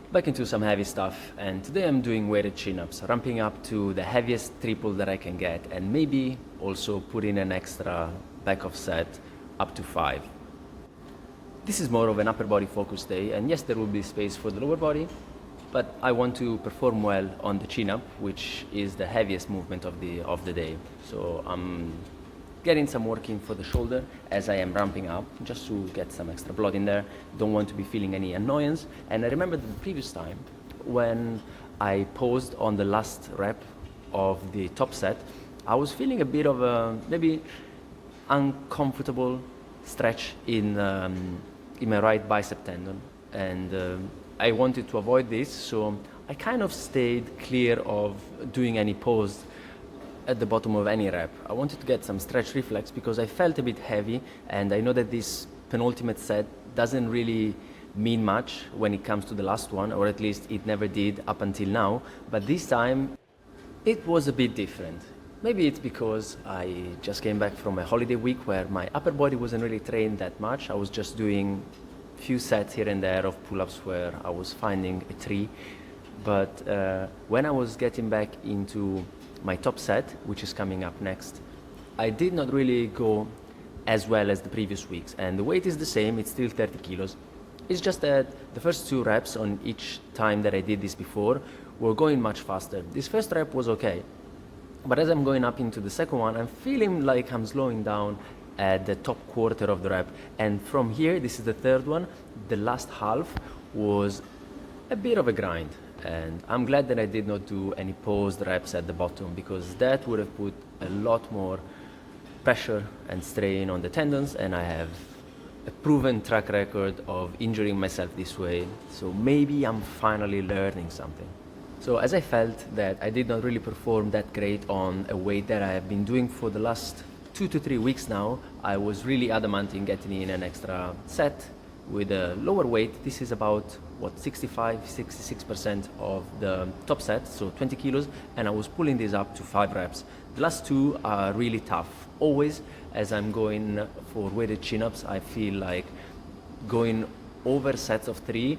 Back into some heavy stuff, and today I'm doing weighted chin-ups, ramping up to the heaviest triple that I can get, and maybe also put in an extra back of set up to 5. This is more of an upper body focused day, and yes, there will be space for the lower body, but I want to perform well on the chin-up, which is the heaviest movement of the day. So I'm getting some work in for the shoulder as I am ramping up, just to get some extra blood in there. Don't want to be feeling any annoyance. And I remember the previous time when I paused on the last rep of the top set, I was feeling a bit of a maybe uncomfortable stretch in my right bicep tendon, and I wanted to avoid this, so I kind of stayed clear of doing any pause at the bottom of any rep. I wanted to get some stretch reflex because I felt a bit heavy, and I know that this penultimate set doesn't really mean much when it comes to the last one, or at least it never did up until now, but this time it was a bit different. Maybe it's because I just came back from a holiday week where my upper body wasn't really trained that much. I was just doing few sets here and there of pull-ups where I was finding a tree, but when I was getting back into my top set, which is coming up next, I did not really go as well as the previous weeks, and the weight is the same, it's still 30 kilos. It's just that the first 2 reps on each time that I did this before were going much faster. This first rep was okay, but as I'm going up into the second one, I'm feeling like I'm slowing down at the top quarter of the rep, and from here, this is the third one, the last half was a bit of a grind. And I'm glad that I did not do any paused reps at the bottom, because that would have put a lot more pressure and strain on the tendons, and I have a proven track record of injuring myself this way, so maybe I'm finally learning something. So as I felt that I did not really perform that great on a weight that I have been doing for the last 2 to 3 weeks now, I was really adamant in getting in an extra set with a lower weight. This is about 65-66% of the top set, so 20 kilos, and I was pulling this up to 5 reps. The last 2 are really tough. Always, as I'm going for weighted chin-ups, I feel like going over sets of 3,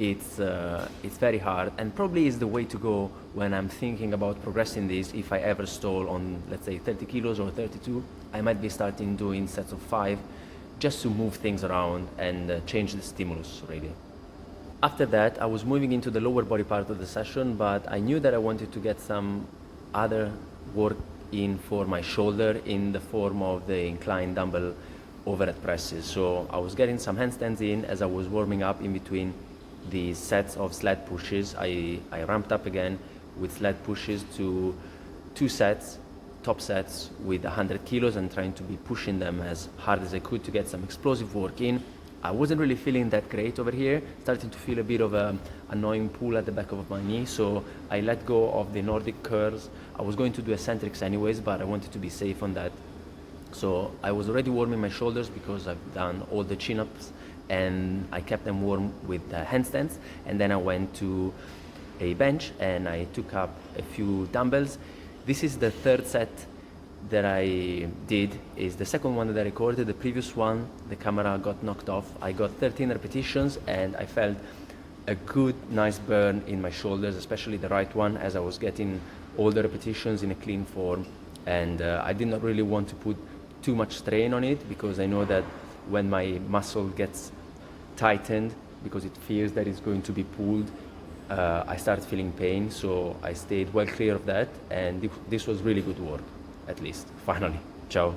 it's very hard, and probably is the way to go when I'm thinking about progressing this. If I ever stall on, let's say, 30 kilos or 32, I might be starting doing sets of 5, just to move things around and change the stimulus, really. After that, I was moving into the lower body part of the session, but I knew that I wanted to get some other work in for my shoulder in the form of the inclined dumbbell overhead presses. So I was getting some handstands in as I was warming up in between the sets of sled pushes. I ramped up again with sled pushes to 2 sets, top sets with 100 kilos, and trying to be pushing them as hard as I could to get some explosive work in. I wasn't really feeling that great over here, starting to feel a bit of an annoying pull at the back of my knee, so I let go of the Nordic curls. I was going to do eccentrics anyways, but I wanted to be safe on that. So I was already warming my shoulders because I've done all the chin-ups, and I kept them warm with handstands, and then I went to a bench and I took up a few dumbbells. This is the 3rd set that I did. Is the second one that I recorded. The previous one, the camera got knocked off. I got 13 repetitions and I felt a good, nice burn in my shoulders, especially the right one, as I was getting all the repetitions in a clean form. And I did not really want to put too much strain on it, because I know that when my muscle gets tightened, because it feels that it's going to be pulled, I started feeling pain, so I stayed well clear of that, and this was really good work, at least, finally. Ciao.